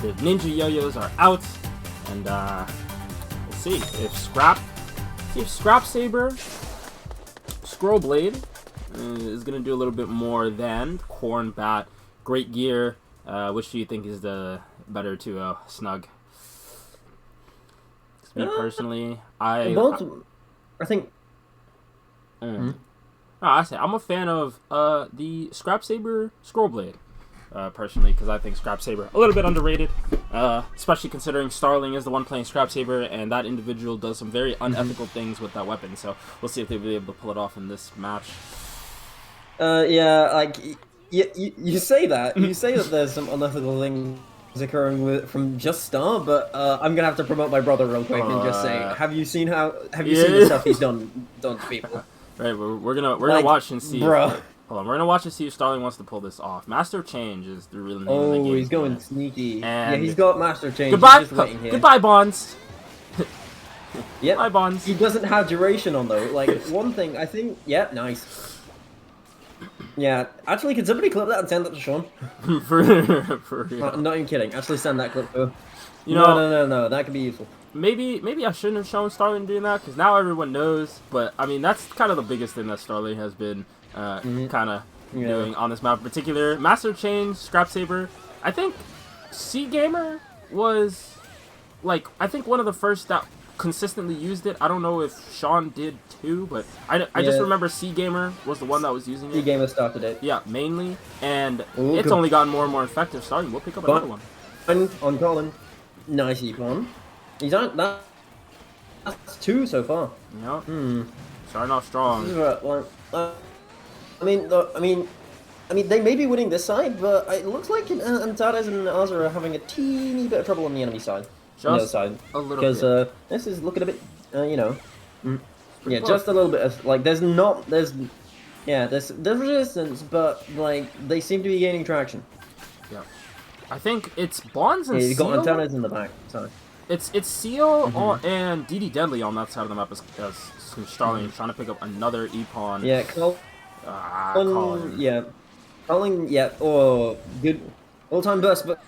The ninja yo-yos are out, and we'll see if Scrap Saber Scroll Blade is gonna do a little bit more than Corn Bat. Great gear. Which do you think is the better to snug? Me personally, I think. I say I'm a fan of the Scrap Saber Scroll Blade. Personally, because I think Scrap Saber a little bit underrated, especially considering Starling is the one playing Scrap Saber, and that individual does some very unethical things with that weapon. So we'll see if they'll be able to pull it off in this match. Yeah, like you say that there's some unethical things occurring from Just Star, but I'm gonna have to promote my brother real quick and just say, have you seen the stuff he's done to people? Right, we're gonna watch and see. Bro. Hold on, we're gonna watch and see if Starling wants to pull this off. Master Change is the real name of the game. Oh, he's going sneaky. And yeah, he's got Master Change. Goodbye, he's just waiting here. goodbye, Bonds. Yep. Goodbye, Bonds. He doesn't have duration on though. Like one thing, I think. Yeah, nice. Yeah, actually, can somebody clip that and send that to Sean? for real. Not even kidding. Actually, send that clip to. No, that could be useful. Maybe I shouldn't have shown Starling doing that because now everyone knows. But I mean, that's kind of the biggest thing that Starling has been kind of doing on this map in particular. Master Change, Scrap Saber. I think C Gamer was I think one of the first that consistently used it. I don't know if Sean did too, but I just remember C Gamer was the one that was using it. C Gamer started it. Yeah, mainly, and it's only gotten more and more effective. Starling, we'll pick up another one. On Colin, nice one. He's on that. That's 2 so far. Yep. Starting off strong. This is I mean, they may be winning this side, but it looks like Antares and Azra are having a teeny bit of trouble on the enemy side. Just on the other side. A little bit. Because this is looking a bit, yeah, just a little bit of, there's resistance, but, they seem to be gaining traction. Yeah. I think it's Bonds and Seal. Seal. You got Antares in the back, sorry. It's Seal and DD Deadly on that side of the map as Starling trying to pick up another Epon. Yeah, Colin. Yeah. Colin, yeah, good all-time burst, but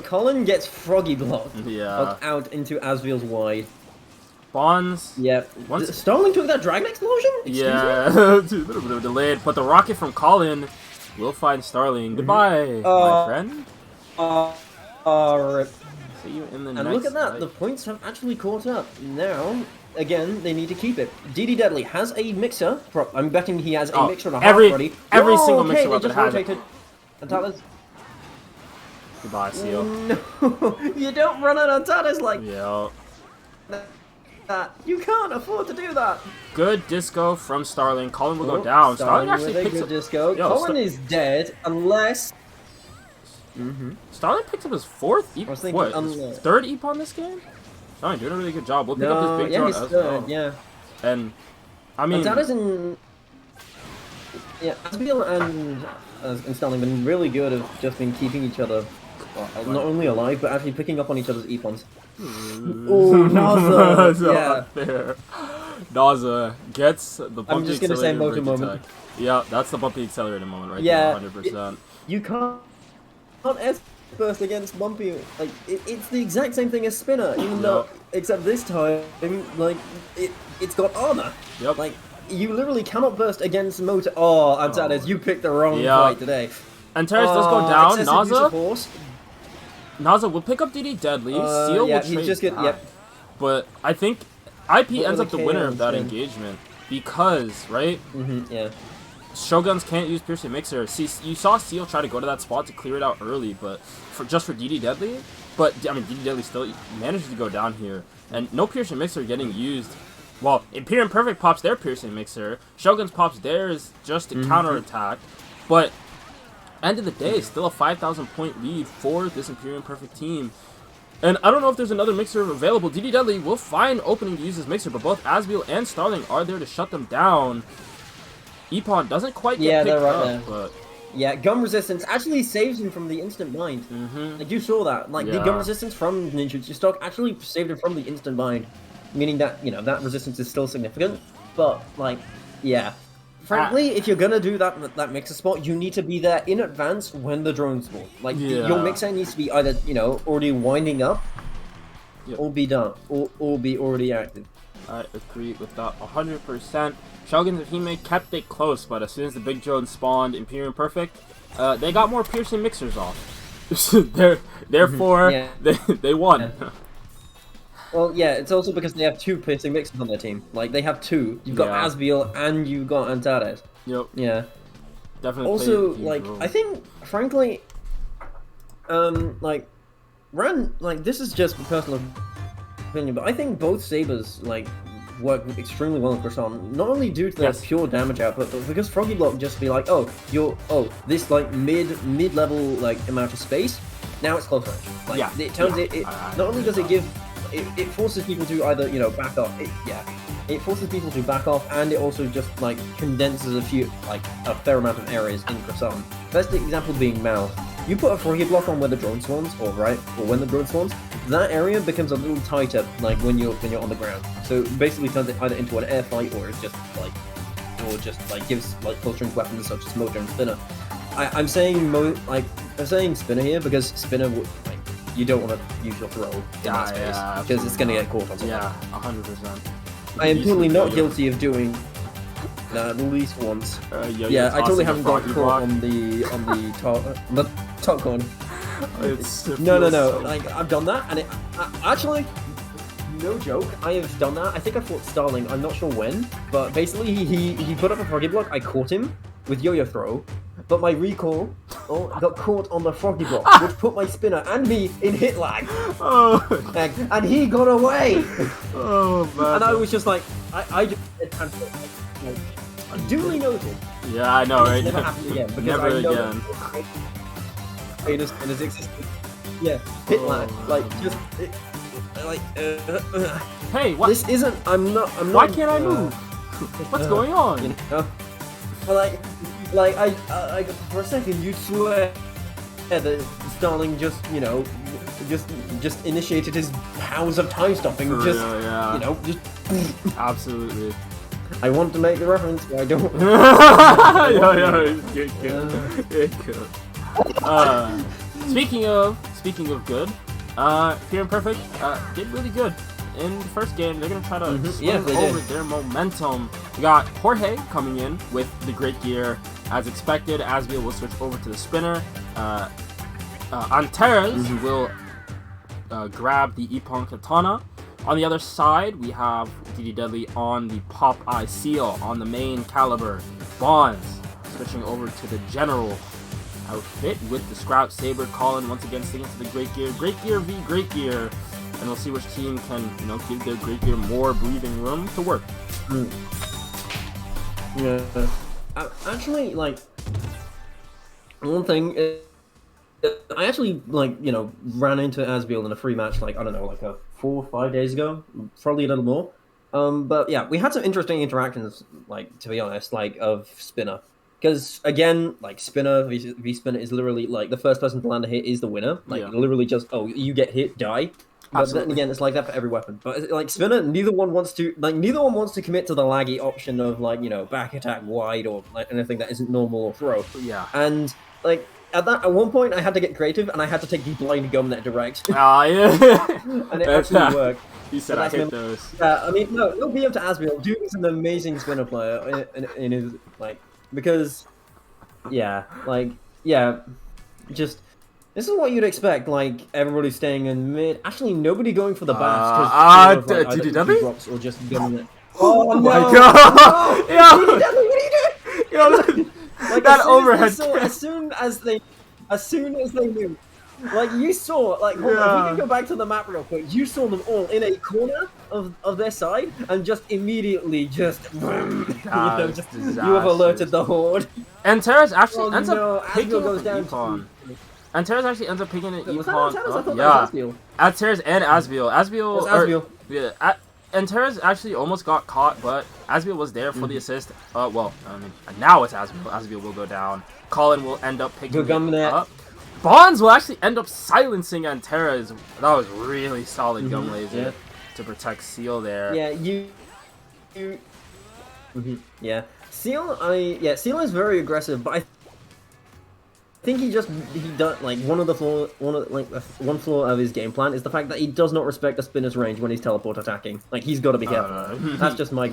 Colin gets froggy blocked. Yeah. Out into Asriel's wide. Bonds. Yeah. Starling took that Dragon Explosion? Yeah. A little bit of delayed, but the rocket from Colin will find Starling. Goodbye, my friend. Rip. See you in the next And look at that, fight. the points have actually caught up. Now, again, they need to keep it. DD Deadly has a mixer. I'm betting he has a mixer and a half already. Every single mixer weapon has it. Antares. Goodbye, Seal. No, you don't run out of Antares like that. You can't afford to do that. Good disco from Starling. Colin will go down. Starling actually picks up disco. Colin is dead unless. Starling picks up his fourth third Epon this game? Starling doing a really good job. We'll pick up this big draw as well. Yeah. And I mean Antares and Asbiel and Starling been really good at just been keeping each other not only alive but actually picking up on each other's Epons. Oh, Naza! Yeah. Naza gets the bumpy I'm just gonna say motor moment. Yeah, that's the bumpy accelerator moment right there, 100%. You can't S-burst against Bumpy. It's the exact same thing as Spinner, even though, except this time, it's got armor. Yep. You literally cannot burst against Motor. Oh, Antares, you picked the wrong fight today. Antares does go down. Naza will pick up DD Deadly. Seal will trade But I think IP ends up the winner of that engagement because, right? Yeah. Shoguns can't use Piercing Mixer. See, you saw Seal try to go to that spot to clear it out early, but just for DD Deadly. But I mean, DD Deadly still manages to go down here, and no Piercing Mixer getting used. Well, Imperium Perfect pops their Piercing Mixer. Shoguns pops theirs just to counterattack. But end of the day, still a 5,000 point lead for this Imperium Perfect team. And I don't know if there's another mixer available. DD Deadly will find opening to use his mixer, but both Asbiel and Starling are there to shut them down. Epon doesn't quite get picked up, but yeah, gun resistance actually saves him from the instant bind. You saw that, the gun resistance from Ninja stock actually saved him from the instant bind, meaning that that resistance is still significant. But Frankly, if you're gonna do that mixer spot, you need to be there in advance when the drones spawn. Like your mixer needs to be either already winding up, or be done, or be already active. I agree with that 100%. Shoguns of Hime kept it close, but as soon as the big drone spawned Imperium Perfect, they got more piercing mixers off. Therefore, they won. Yeah. Well, yeah, it's also because they have 2 piercing mixers on their team. Like, they have 2. You've got Asbiel and you've got Antares. Yep. Yeah. Definitely. Also, like, I think, frankly, like, this is just personal opinion, but I think both sabers, like, work extremely well in Croissant. Not only due to their pure damage output, but because Froggy Block just be like, this, like, mid-level, like, amount of space, now it's close range. Like, it turns not only does it give... It forces people to either, back off. It forces people to back off, and it also just, like, condenses a fair amount of areas in Croissant. Best example being Mouth. You put a Froggy Block on where the drone spawns, or when the drone spawns, that area becomes a little tighter, like, when you're on the ground. So it basically turns it either into an air fight, or it's just, like, gives, like, close range weapons such as Mojo and Spinner. I'm saying Spinner here, because Spinner would, like, you don't want to use your throw in that space, because it's going to get caught on something. Yeah, 100%. I am totally not guilty of doing at least once. I totally haven't got caught on the top corner. No. Like, I've done that, and actually, no joke, I have done that. I think I fought Starling. I'm not sure when, but basically he put up a Froggy Block. I caught him with yo-yo throw, but my recall got caught on the Froggy Block, which put my Spinner and me in hit lag. And he got away. Oh man! And I was just like, I just duly noted. Yeah, I know, right? Never happened again. Because Never again. It has existed. Yeah, hit lag. Like, just hey, what? This isn't. I'm not. Why can't I move? What's going on? You know? Like I for a second you'd swear that Starling just just initiated his powers of time stopping. Just Absolutely. I want to make the reference, but I don't. Speaking of good, Imperium Perfect did really good in the first game. They're gonna try to swing over their momentum. We got Jorge coming in with the great gear as expected. Asbiel will switch over to the Spinner. Antares will grab the Ippon Katana. On the other side, we have DD Deadly on the Popeye Seal on the main caliber. Bonds switching over to the General outfit with the Scrap Saber. Colin once again sticking to the Great Gear. Great Gear v Great Gear. And we'll see which team can, give their Great Gear more breathing room to work. Yeah. Actually, like, one thing is, I actually, ran into Asbiel in a free match, like, I don't know, like 4 or 5 days ago, probably a little more. But yeah, we had some interesting interactions, like, to be honest, like, of Spinner. Because, again, like, Spinner v Spinner is literally, like, the first person to land a hit is the winner. Like, literally just, you get hit, die. But then again, it's like that for every weapon. But, like, Spinner, neither one wants to commit to the laggy option of, like, back attack wide or, like, anything that isn't normal or throw. Yeah. And, like, at one point, I had to get creative, and I had to take the blind gum that direct. Ah, yeah. And it actually worked. You said I hit those. Yeah, I mean, no be up to Asbiel. Dude is an amazing Spinner player in his, like, because, just, this is what you'd expect, like, everybody staying in mid. Actually, nobody going for the bash, because DD drops or just getting it. Oh my god! Yo! DD Deadly, what are you doing? Like, that overhead. As soon as they knew, like, you saw, like, hold on, we can go back to the map real quick. You saw them all in a corner of their side, and just immediately you have alerted the horde. And Terrace actually ends up picking up an Ippon. And Terrace actually ends up picking an Ippon. Yeah. At Terrace and Asbiel. And Terrace actually almost got caught, but Asbiel was there for the assist. Now it's Asbiel. Asbiel will go down. Colin will end up picking it up. Bonds will actually end up silencing Antares. That was really solid gum laser to protect Seal there. Yeah, Yeah. Seal, Seal is very aggressive, but I think he does like one flaw of his game plan is the fact that he does not respect the spinner's range when he's teleport attacking. Like he's got to be careful. That's just my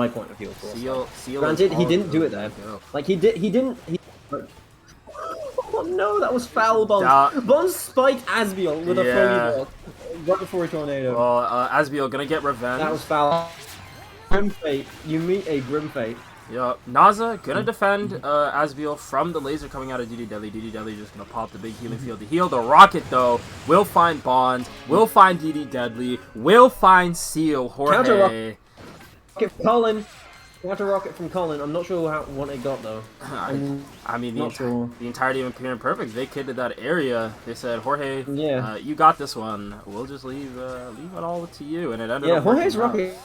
point of view. Of course. Seal Granted, he didn't do it there. Like he didn't. Oh no, that was foul, Bonds. Bonds spiked Asbiel with a foggy block right before a tornado. Well, Asbiel gonna get revenge. That was foul. Grim fate. You meet a grim fate. Yeah, Naza gonna defend Asbiel from the laser coming out of DD Deadly. DD Deadly just gonna pop the big healing field to heal. The rocket though will find Bonds, will find DD Deadly, will find Seal. Jorge. Counter rocket from Colin. Counter rocket from Colin. I'm not sure what it got though. I mean the entirety of Imperium Perfect. They kidded that area. They said, Jorge, you got this one. We'll just leave it all to you. And it ended up Jorge's rocket.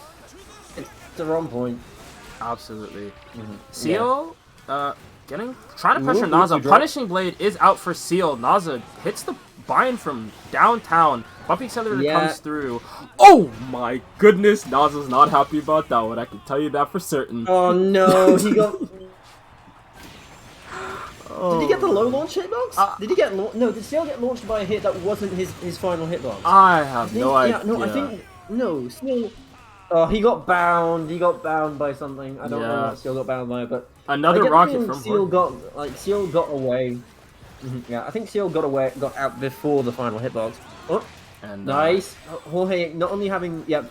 It's the wrong point. Absolutely. Seal, trying to pressure Naza. Punishing Blade is out for Seal. Naza hits the bind from downtown. Bumpy Accelerator comes through. Oh my goodness, Naza's not happy about that one. I can tell you that for certain. Oh no, he got. Did he get the low launch hitbox? Did he get did Seal get launched by a hit that wasn't his final hitbox? I have no idea. No, I think Seal. Oh, he got bound. He got bound by something. I don't know what Seal got bound by, but another rocket from Seal got away. Yeah, I think Seal got out before the final hitbox. Oh, and nice. Jorge not only having gun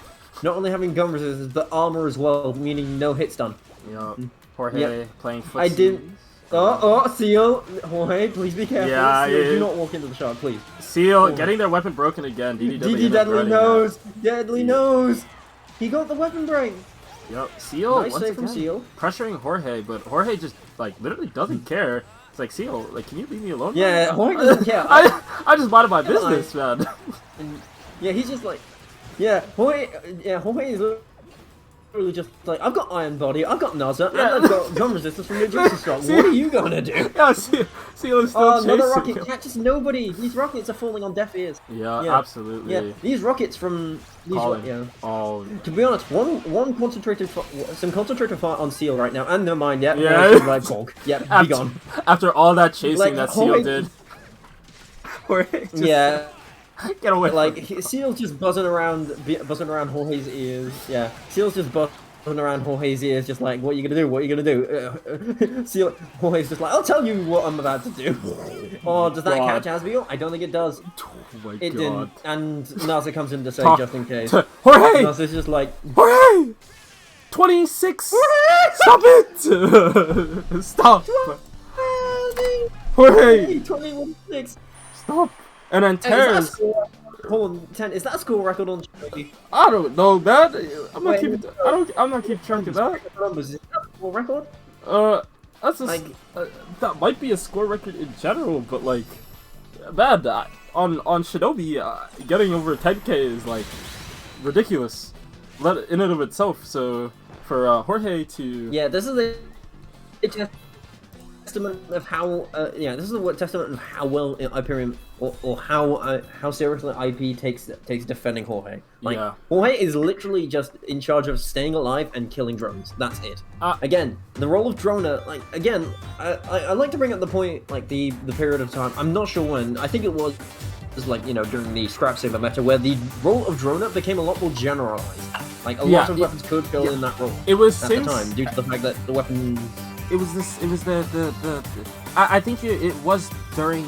resistance, but armor as well, meaning no hit stun. Yeah, Jorge playing footsie. I didn't. Seal, Jorge, please be careful. Yeah, Seal, do not walk into the shot, please. Seal getting their weapon broken again. DD Deadly knows. Deadly knows. He got the weapon break. Yep, Seal nice save from Seal. Pressuring Jorge, but Jorge just literally doesn't care. It's like, Seal, can you leave me alone? Yeah, Jorge doesn't care. I just minded my business, man. Yeah, he's just like, Jorge is literally just like, I've got Iron Body, I've got Naza, and I've got gun resistance from your Juicy Shot. What are you gonna do? Yeah, Seal is still chasing another rocket. Yeah, just nobody. These rockets are falling on deaf ears. Yeah, absolutely. Yeah, these rockets from these. Oh. To be honest, some concentrated fire on Seal right now, and never mind. Right, Cork. Yeah, be gone. After all that chasing that Seal did. Get away. Seal's just buzzing around Jorge's ears. Yeah, Seal's just buzzing around Jorge's ears, just like, what are you gonna do? What are you gonna do? Jorge's just like, I'll tell you what I'm about to do. Oh, does that catch Asbiel? I don't think it does. Oh it didn't. And Naza comes in to say, just in case. Jorge! Naza's just like, Jorge! 26! Stop it! Stop! Jorge! 21-6. Stop! And then Terrence. Hold on, 10. Is that a score record on Shogi? I don't know, man. I'm not keeping track of that. Is that a score record? That's that might be a score record in general, but man, on Shinobi, getting over 10k is ridiculous, in and of itself. So for Jorge to this is a testament of how this is a testament of how well Imperium or how seriously IP takes defending Jorge. Jorge is literally just in charge of staying alive and killing drones. That's it. Again, the role of droner. I like to bring up the point, the period of time. I'm not sure when. I think it was during the Scrap Saber meta, where the role of droner became a lot more generalized. A lot of weapons could fill in that role. It was at the time due to the fact that the weapons. It was I think it was during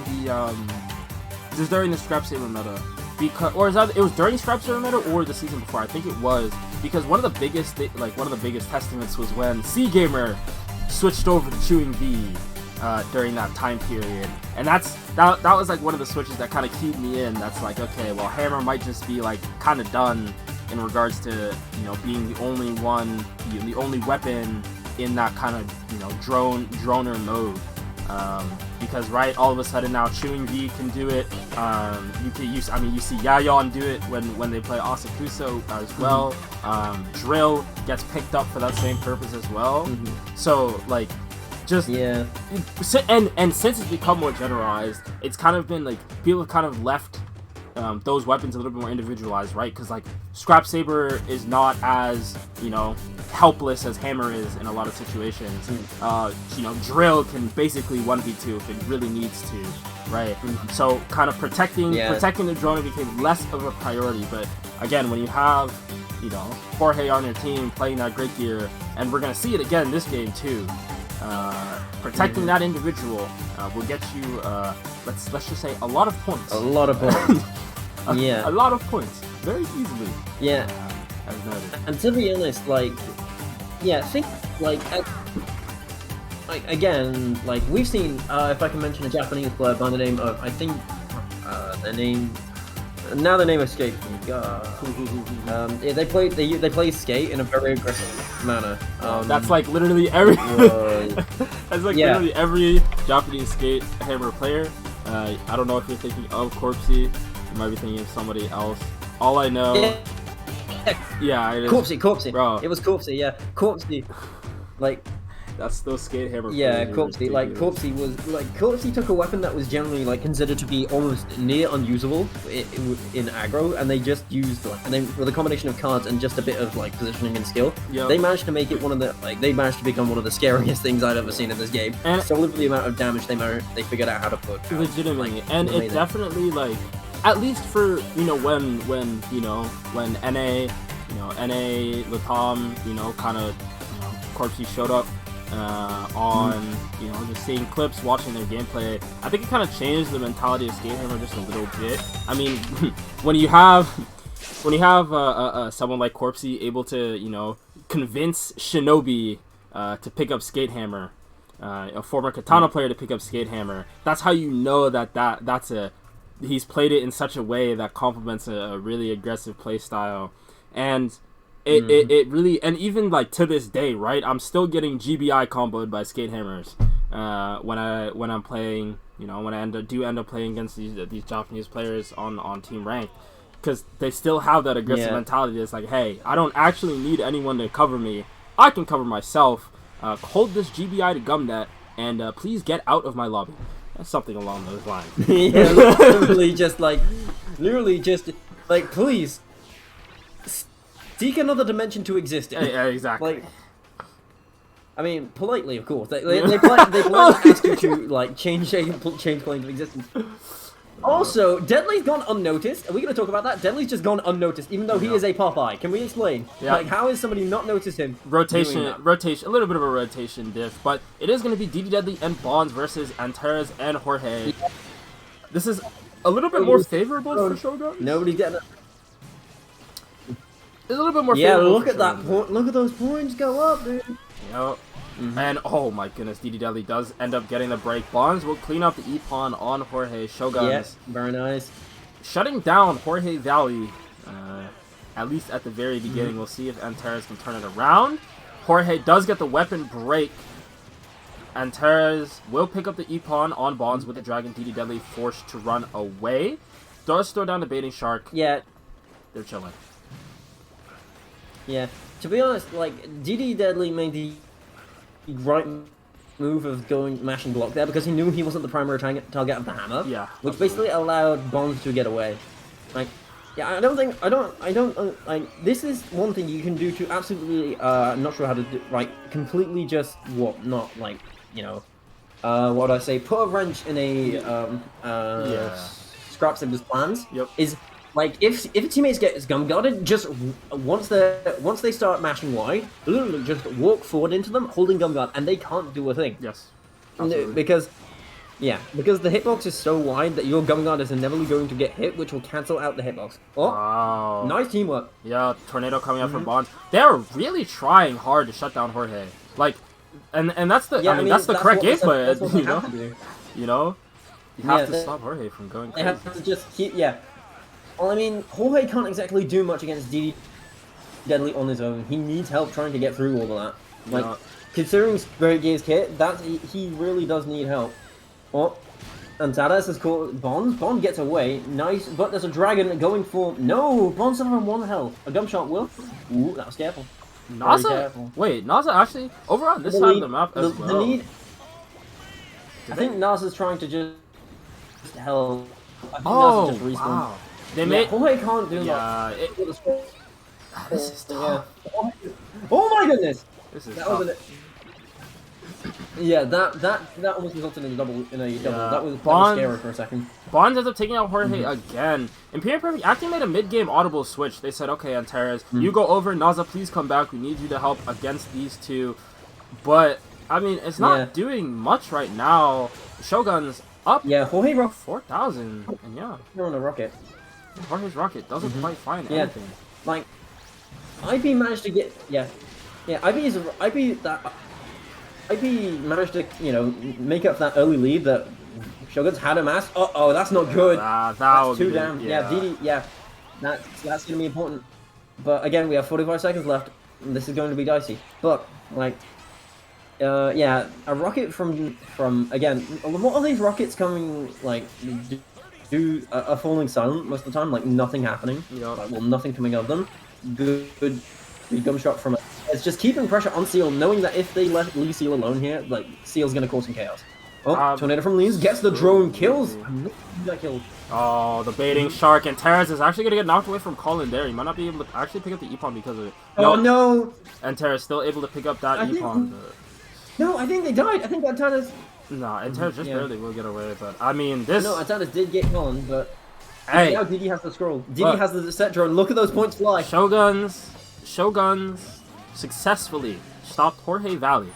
the Scrap Saber meta, it was during Scrap Saber meta or the season before. I think it was, because one of the biggest testaments was when C-Gamer switched over to Chewing V during that time period, and that was one of the switches that kind of keyed me in. That's okay, well, Hammer might just be kind of done in regards to being the only one, the only weapon in that kind of droner mode, because all of a sudden now Chewing V can do it. You see Yayon do it when they play Asakuso as well. Drill gets picked up for that same purpose as well. So and since it's become more generalized, it's kind of been people have kind of left those weapons a little bit more individualized, right? Because Scrap Saber is not as helpless as Hammer is in a lot of situations. You know, Drill can basically 1v2 if it really needs to, right? So kind of protecting the drone became less of a priority. But again, when you have, you know, Jorge on your team playing that great gear, and we're gonna see it again this game too. Protecting that individual will get you, let's just say, a lot of points. A lot of points. A lot of points, very easily. Yeah. As noted. And to be honest, like, yeah, think like again, like we've seen. If I can mention a Japanese player by the name of, I think, the name. Now the name escapes me. Yeah, they play skate in a very aggressive manner. That's like literally every. That's like literally every Japanese skate Hammer player. I don't know if you're thinking of Corpsey. You might be thinking of somebody else. All I know. Yeah, it is. Corpsey. Bro. It was Corpsey. Yeah, Corpsey. Like. That's those skate Hammer. Yeah, Corpsey. Like Corpsey took a weapon that was generally like considered to be almost near unusable in aggro, and they just used with a combination of cards and just a bit of like positioning and skill, they managed to make it they managed to become one of the scariest things I'd ever seen in this game. And solely for the amount of damage they figured out how to put. Legitimately, and it definitely like, at least for, you know, when NA, Latam, you know, kind of, you know, Corpsey showed up. On, you know, just seeing clips, watching their gameplay, I think it kind of changed the mentality of Skatehammer just a little bit. I mean, when you have someone like Corpsey able to, you know, convince Shinobi to pick up Skatehammer, a former Katana player to pick up Skatehammer, that's how you know that's he's played it in such a way that complements a really aggressive play style. And it really, and even like to this day, right, I'm still getting GBI comboed by Skatehammers when I'm playing, you know, when I end up playing against these Japanese players on team rank, because they still have that aggressive mentality. It's like, hey, I don't actually need anyone to cover me, I can cover myself. Hold this GBI to Gumnet, and please get out of my lobby. Something along those lines. Yeah, literally just like, please seek another dimension to exist in. Yeah, exactly. Like, I mean, politely, of course. They politely ask you to like change planes of existence. Also, Deadly's gone unnoticed. Are we going to talk about that? Deadly's just gone unnoticed, even though he is a Popeye. Can we explain? Yeah. Like, how has somebody not noticed him? Rotation, a little bit of a rotation diff, but it is going to be DD Deadly and Bonds versus Antares and Jorge. Yeah. This is a little bit more favorable for Shogun. Nobody's getting it. It's a little bit more favorable. Yeah, look at that point. Look at those points go up, dude. Yep. And oh my goodness, DD Deadly does end up getting the break. Bonds will clean up the E-Pawn on Jorge. Shoguns. Yes, very nice. Shutting down Jorge Valley, at least at the very beginning. We'll see if Antares can turn it around. Jorge does get the weapon break. Antares will pick up the E-Pawn on Bonds with the Dragon. DD Deadly forced to run away. Does throw down the Baiting Shark. Yeah. They're chilling. Yeah. To be honest, like, DD Deadly made the right move of going mash and block there because he knew he wasn't the primary target of the hammer. Yeah. Which basically allowed Bonds to get away. Like, yeah, this is one thing you can do to absolutely, not sure how to do, like, completely just, not, like, you know, what do I say, put a wrench in Scrap Simba's plans. Yep. Is, like, if teammates get gum guarded, just once they start mashing wide, literally just walk forward into them, holding gum guard, and they can't do a thing. Yes. Absolutely. Because the hitbox is so wide that your gum guard is inevitably going to get hit, which will cancel out the hitbox. Oh, wow. Nice teamwork. Yeah, Tornado coming up from Bonds. They're really trying hard to shut down Jorge. Like, and that's the that's the correct gameplay. You know, you have to stop Jorge from going crazy. They have to just keep Well, I mean, Jorge can't exactly do much against DD Deadly on his own. He needs help trying to get through all of that. Like, considering Spirit Gear's kit, he really does need help. Oh, and Tadas has caught Bond. Bond gets away. Nice, but there's a dragon going for... No! Bond's on 1 health. A gunshot will. Ooh, that was careful. Naza? Wait, Naza actually... Over on this side of the map as well. I think Naza's trying to just help. I think Naza just respawned. Wow. They made... Jorge can't do that. This is tough. Oh my goodness! This is That tough. was yeah, that almost resulted in a double. That was scary for a second. Bonds ends up taking out Jorge again. Imperium Perfect actually made a mid-game audible switch. They said, okay, Antares, you go over. Naza, please come back. We need you to help against these two. But, I mean, it's not doing much right now. Shogun's up. Yeah, Jorge rock 4,000. And yeah. They're on a rocket. Jorge's rocket doesn't quite find anything. Like, IB managed to get... Yeah, IB managed to, you know, make up that early lead that Shoguns had amassed. Uh-oh, that's not good. That's too damn. Yeah, DD, that's going to be important. But again, we have 45 seconds left. This is going to be dicey. But, like, yeah, a rocket from again, what are these rockets coming, like, do a falling silent most of the time? Like, nothing happening. Like, well, nothing coming out of them. Good gum shot from it. It's just keeping pressure on Seal, knowing that if they leave Seal alone here, like, Seal's gonna cause some chaos. Oh, tornado from Leans gets the drone, kills. Got killed. Oh, the baiting shark, and Terrace is actually gonna get knocked away from Colin there. He might not be able to actually pick up the Epon because of it. Oh no! And Terrace still able to pick up that Epon. No, I think they died. I think Antanas. No, Antanas just barely will get away. But I mean, this. No, Antanas did get Colin, but. Hey, now Didi has the scroll. Didi has the set drone. Look at those points fly. Shoguns successfully stopped Jorge Valley.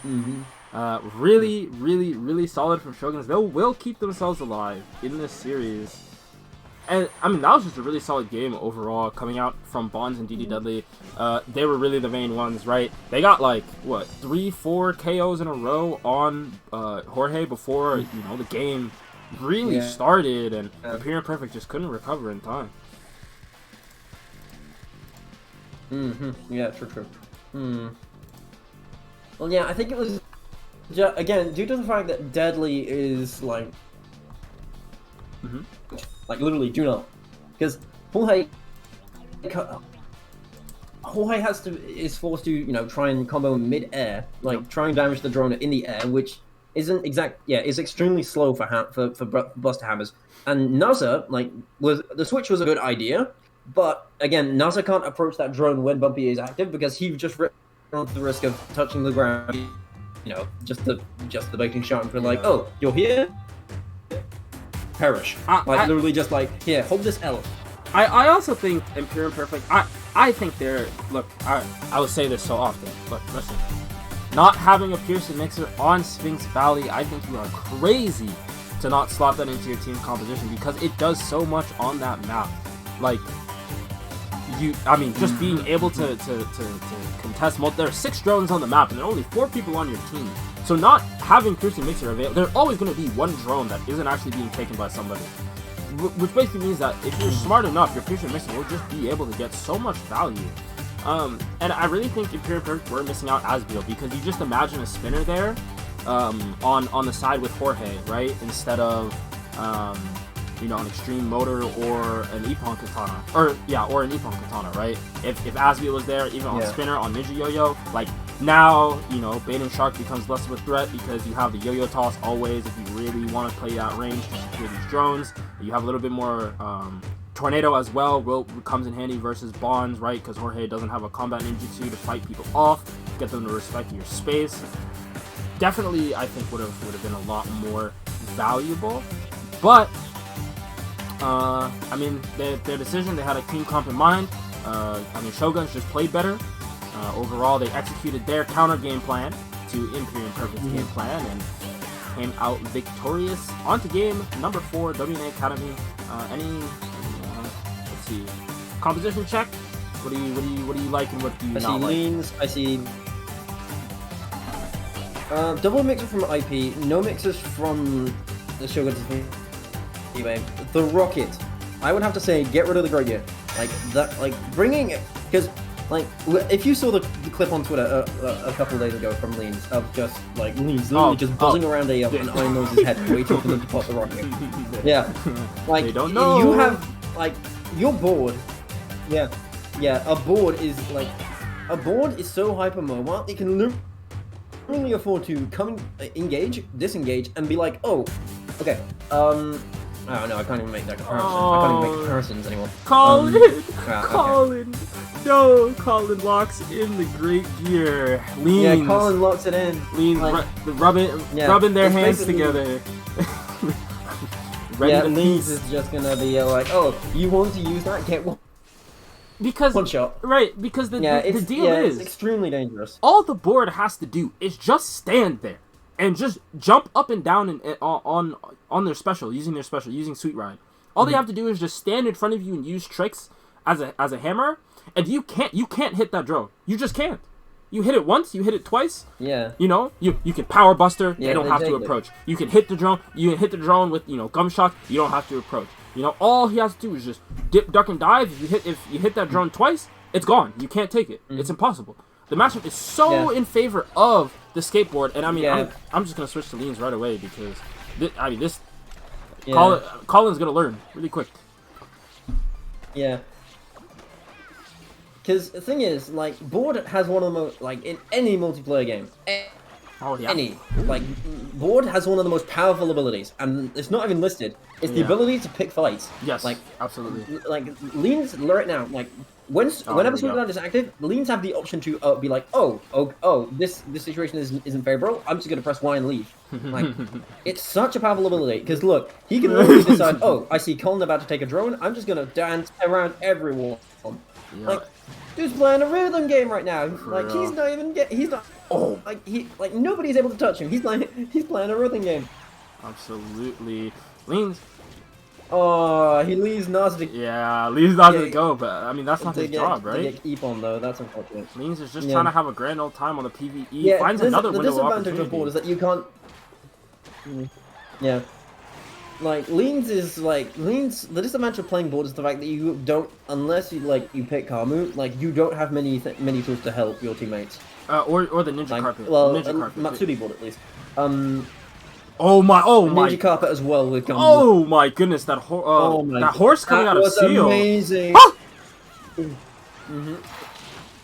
Really solid from Shoguns. They will keep themselves alive in this series. And, I mean, that was just a really solid game overall, coming out from Bonds and DD Dudley. They were really the main ones, right? They got, like, what, 3-4 KOs in a row on Jorge before, you know, the game really started, and Imperium Perfect just couldn't recover in time. Yeah, true. Well, yeah, I think it was, again, due to the fact that Deadly is, like, literally do not, because Jorge is forced to, you know, try and combo mid-air, like, try and damage the drone in the air, which isn't is extremely slow for Buster Hammers. And Naza, like, the switch was a good idea, but again, Naza can't approach that drone when Bumpy is active because he just runs the risk of touching the ground. You know, just the baiting shot and be like, oh, you're here? Perish. Literally just like, here, hold this L. I also think Imperium Perfect, I think they're, look, I would say this so often, but listen, not having a Pearson Mixer on Sphinx Valley, I think you are crazy to not slot that into your team's composition because it does so much on that map. Like, just being able to contest there are 6 drones on the map and there are only 4 people on your team. So not having Pearson Mixer available, there's always going to be one drone that isn't actually being taken by somebody. Which basically means that if you're smart enough, your Pearson Mixer will just be able to get so much value. And I really think Imperium Perfect were missing out Asbiel because you just imagine a spinner there on the side with Jorge, right? Instead of you know, an Extreme Motor or an Epon Katana. Or an Epon Katana, right? If Asbiel was there, even on spinner, on Ninja Yo-Yo, like, now, you know, Baiting Shark becomes less of a threat because you have the Yo-Yo Toss always if you really want to play that range to secure these drones. You have a little bit more Tornado as well comes in handy versus Bonds, right? Because Jorge doesn't have a combat ninjutsu to fight people off, get them to respect your space. Definitely, I think would have been a lot more valuable. But I mean, their decision, they had a team comp in mind. I mean, Shoguns just played better. Overall, they executed their counter game plan to Imperium Perfect's game plan and came out victorious. On to game number 4, WNA Academy. Let's see, composition check. What do you like and what do you not like? Leans, I see. Double mixer from IP, no mixers from the Shoguns of Hime. The Rocket, I would have to say, get rid of the Great Gear. Like that, like bringing it, because like if you saw the clip on Twitter a couple of days ago from Leans of just like Leans literally just buzzing around an Iron Nose's head, waiting for them to pop the rocket. Yeah, like they don't know. You have like your board. Yeah, a board is so hypermobile it can literally afford to come engage, disengage, and be like, oh, okay, Oh no, I can't even make that comparison. I can't even make comparisons anymore. Colin! No, Colin locks in the great gear. Leans. Yeah, Colin locks it in. Leans, like, rubbing their hands together. Ready to Leans is just gonna be like, oh, you want to use that? Get one. Because one shot. Right, because the deal is it's extremely dangerous. All the board has to do is just stand there and just jump up and down on their special, using Sweet Ride. All they have to do is just stand in front of you and use tricks as a hammer, and you can't hit that drone. You just can't. You hit it once, you hit it twice. Yeah. You know, you can power buster. They don't have to approach. You can hit the drone. You can hit the drone with gum shot. You don't have to approach. All he has to do is just dip, duck, and dive. If you hit that drone twice, it's gone. You can't take it. It's impossible. The matchup is so in favor of the skateboard, and I mean, I'm just gonna switch to Leans right away because Colin's gonna learn really quick. Yeah. Because the thing is, like, board has one of the most, like, in any multiplayer game, board has one of the most powerful abilities, and it's not even listed. It's the ability to pick fights. Yes, like, absolutely. Like, Leans, right now, like, whenever Sweet Ride is active, Leans have the option to be like, this situation isn't favorable, I'm just going to press Y and leave. Like, it's such a powerful ability, because look, he can literally decide, I see Colin about to take a drone, I'm just going to dance around everyone. Yeah. Like, dude's playing a rhythm game right now. Like, he's not even nobody's able to touch him. He's playing a rhythm game. Absolutely. Leans. Oh, he leaves Nas to... Yeah, leaves Nas to go, but I mean, that's not his job, right? To get keep on, though. That's unfortunate. Leans is just trying to have a grand old time on the PvE. Yeah, finds another window of opportunity. The disadvantage of board is that you can't... Yeah. Like, the disadvantage of playing board is the fact that you don't, unless you pick Kamu, like, you don't have many tools to help your teammates. Or the Ninja Carpet. Well, Ninja Carpet, Matsuri board, at least. Oh my! Ninja Carpet as well with Kamu. Oh my goodness, that horse coming out of Seal. Amazing. Ah!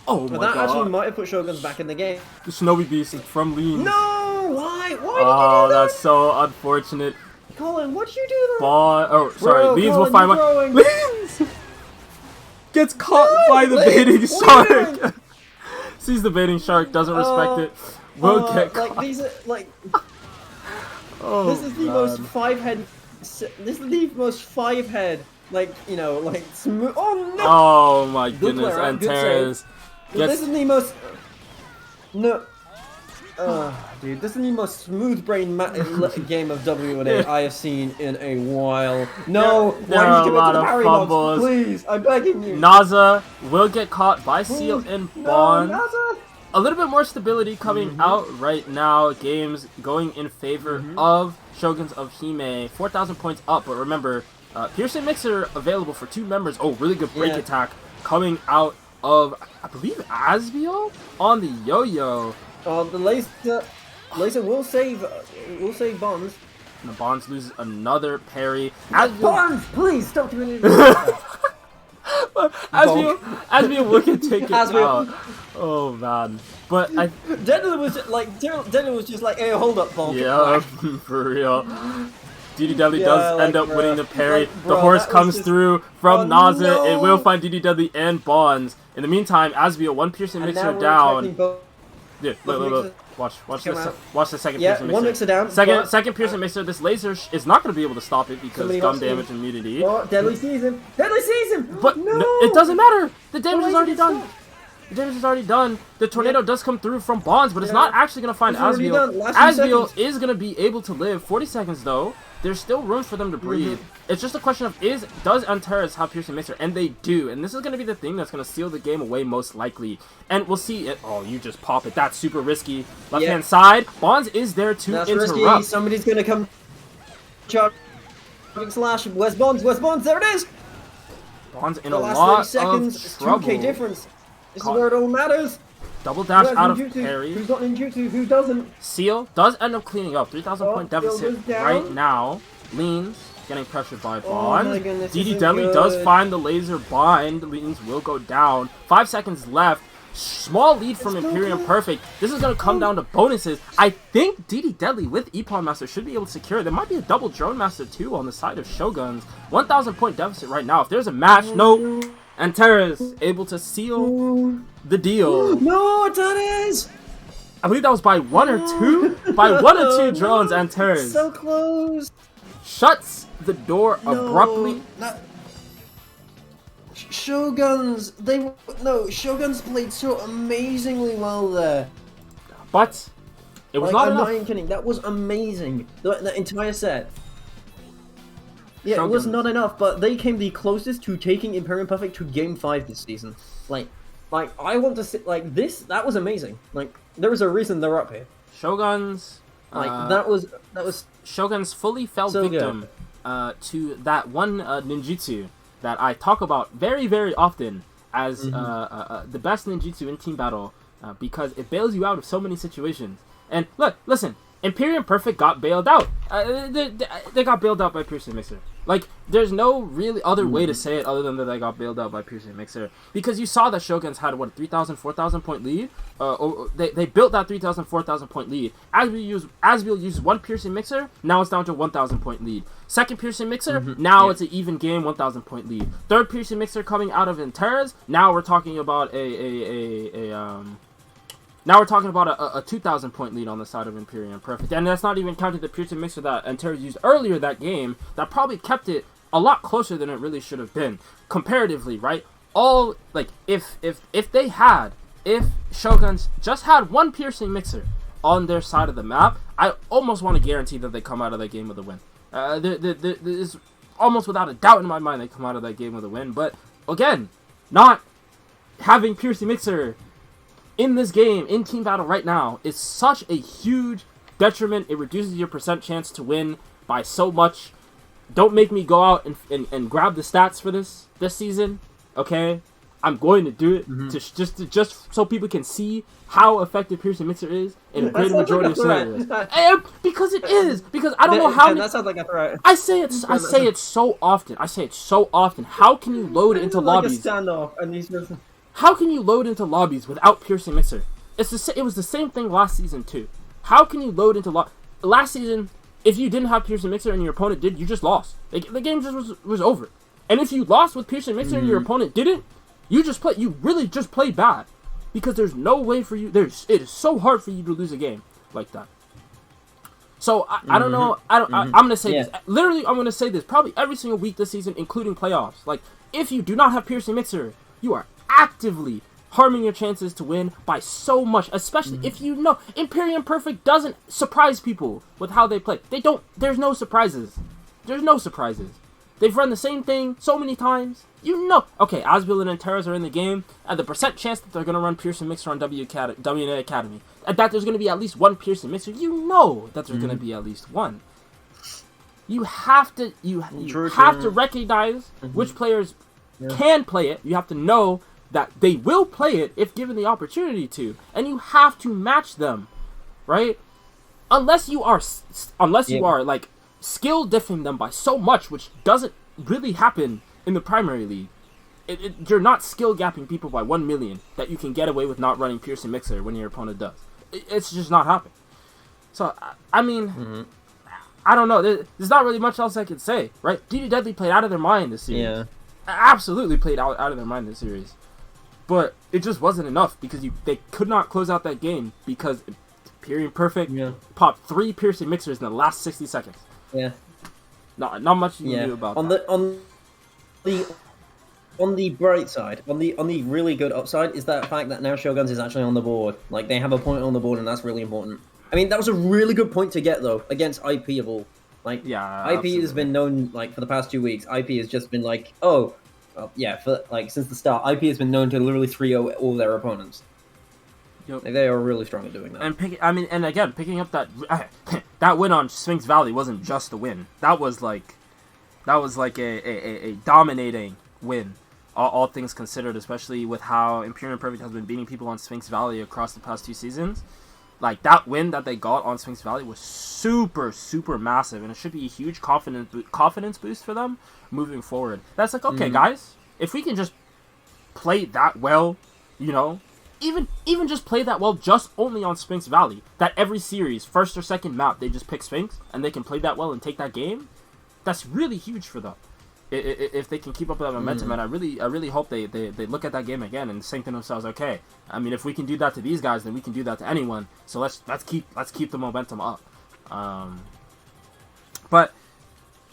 Oh my god. That actually might have put Shoguns back in the game. The Snowy Beast from Lean. No! Why? Why did you do Oh, that? that's so unfortunate. Colin, what'd you do that? Sorry, Leans will find my... Leans! Gets caught by the baiting shark! Sees the baiting shark, doesn't respect it. Will get caught. Like, these are, like... this is the most five-head... This is the most five-head, like, like, smooth... Oh, no! Oh, my goodness, and Terrace gets... This is the most... No... dude, this is the most smooth-brained game of W&A I have seen in a while. No, there why did you give are it to the parry mobs? Please, I'm begging you. Naza will get caught by Seal and Bond. Naza. A little bit more stability coming out right now. Games going in favor of Shoguns of Hime. 4,000 points up, but remember, Piercing Mixer available for 2 members. Oh, really good break attack coming out of, I believe, Asbiel on the yo-yo. The laser will save Bonds. And the Bonds loses another parry. Bonds, please stop doing it. Asbiel will get taken out. Oh man, but Denver was just like, hey, hold up, Bonds. Yeah, for real. DD Dudley does end up winning the parry. The horse comes through from Naza. No. It will find DD Dudley and Bonds. In the meantime, Asbiel, one Piercing Mixer down. Yeah, look. Watch the second Piercing Mixer. One mixer down. Second Piercing Mixer. This laser is not going to be able to stop it because gum damage immunity. Oh, Deadly sees him. But no, it doesn't matter. The damage is already done. The damage is already done. The tornado does come through from Bonds, but it's not actually going to find Asbiel. Asbiel is going to be able to live. 40 seconds though. There's still room for them to breathe. It's just a question of does Antares have Piercing Mixer? And they do. And this is going to be the thing that's going to seal the game away most likely. And we'll see it. Oh, you just pop it. That's super risky. Left hand side. Bonds is there to interrupt. Risky. Somebody's going to come. Slash. Where's Bonds? There it is. Bonds in a lot of trouble. 2K difference. This is where it all matters. Double dash out of parry. Who's got ninjutsu? Who doesn't? Seal does end up cleaning up. 3,000 point deficit right now. Leans getting pressured by Bond. DD Deadly does find the laser bind. Leans will go down. 5 seconds left. Small lead from Imperium Perfect. This is going to come down to bonuses. I think DD Deadly with Epon Master should be able to secure it. There might be a double Drone Master too on the side of Shoguns. 1,000 point deficit right now. If there's a match, nope. And Terrace able to seal the deal. No, Terrace! I believe that was by one or two? By one or two drones, and Terrace So close! shuts the door abruptly. Shoguns, Shoguns played so amazingly well there. But it was not enough. I'm not kidding. That was amazing. The entire set. Yeah, Shoguns. It was not enough, but they came the closest to taking Imperium Perfect to Game 5 this season. Like I want to see this. That was amazing. Like there was a reason they're up here. Shoguns. That was Shoguns fully fell so victim to that one ninjutsu that I talk about very, very often as the best ninjutsu in team battle because it bails you out of so many situations. And look, listen, Imperium Perfect got bailed out. They got bailed out by Piercing Mixer. Like, there's no really other way to say it other than that they got bailed out by Piercing Mixer. Because you saw that Shoguns had, what, 3,000, 4,000 point lead? They built that 3,000, 4,000 point lead. As we'll use one Piercing Mixer, now it's down to 1,000 point lead. Second Piercing Mixer, now it's an even game, 1,000 point lead. Third Piercing Mixer coming out of Interas, now we're talking about Now we're talking about a 2,000 point lead on the side of Imperium Perfect. And that's not even counting the Piercing Mixer that Antera used earlier that game that probably kept it a lot closer than it really should have been. Comparatively, right? If Shoguns just had one Piercing Mixer on their side of the map, I almost want to guarantee that they come out of that game with a win. There's almost without a doubt in my mind they come out of that game with a win. But again, not having Piercing Mixer in this game, in team battle right now, is such a huge detriment. It reduces your percent chance to win by so much. Don't make me go out and grab the stats for this season, okay? I'm going to do it just so people can see how effective Piercing Mixer is in a greater majority of scenarios. Because it is. Because I don't know how many. That sounds like a threat. I say it so often. How can you load it into lobbies? Like a standoff, and these. How can you load into lobbies without Piercing Mixer? It was the same thing last season too. How can you load into last season? If you didn't have Piercing Mixer and your opponent did, you just lost. The game just was over. And if you lost with Piercing Mixer and your opponent didn't, you really just play bad, because there's no way for you. It is so hard for you to lose a game like that. So I don't know. I'm gonna say this. Literally, I'm gonna say this probably every single week this season, including playoffs. Like, if you do not have Piercing Mixer, you are actively harming your chances to win by so much, especially if you know Imperium Perfect doesn't surprise people with how they play. There's no surprises. They've run the same thing so many times. Okay, Asbil and Antares are in the game, and the percent chance that they're going to run Piercing Mixer on WNA Academy, and that there's going to be at least one Piercing Mixer, that there's going to be at least one. You have to recognize which players can play it. You have to know that they will play it if given the opportunity to, and you have to match them, right? Unless you are like skill diffing them by so much, which doesn't really happen in the primary league. You're not skill gapping people by 1 million that you can get away with not running Piercing Mixer when your opponent does. It's just not happening. So I mean, I don't know. There's not really much else I can say, right? DD Deadly played out of their mind this series. Yeah. Absolutely played out of their mind this series. But it just wasn't enough because they could not close out that game because Imperium Perfect popped 3 Piercing Mixers in the last 60 seconds. Yeah. Not much you can do about that. On the bright side, on the really good upside, is that fact that now Shoguns is actually on the board. Like, they have a point on the board, and that's really important. I mean, that was a really good point to get, though, against IP of all. Like, IP absolutely. has been known, like, for the past 2 weeks, IP has just been like, since the start, IP has been known to literally 3-0 all their opponents. Yep. Like, they are really strong at doing that. And picking up that win on Sphinx Valley wasn't just a win. That was like a dominating win, all things considered, especially with how Imperium Perfect has been beating people on Sphinx Valley across the past 2 seasons. Like, that win that they got on Sphinx Valley was super, super massive, and it should be a huge confidence boost for them moving forward. That's like, okay, guys, if we can just play that well, even just play that well just only on Sphinx Valley. That every series, first or second map, they just pick Sphinx and they can play that well and take that game. That's really huge for them. If they can keep up with that momentum, and I really hope they look at that game again and think to themselves, okay, I mean, if we can do that to these guys, then we can do that to anyone. So let's keep the momentum up. But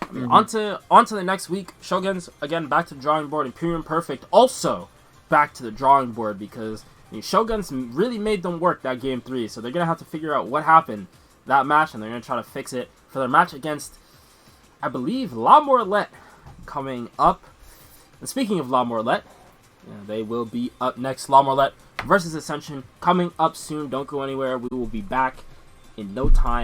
I mean, on to the next week. Shoguns again back to the drawing board. Imperium Perfect also back to the drawing board because Shoguns really made them work that game 3. So they're gonna have to figure out what happened that match, and they're gonna try to fix it for their match against, I believe, La Morlette coming up. And speaking of La Morlette, they will be up next. La Morlette versus Ascension coming up soon. Don't go anywhere. We will be back in no time.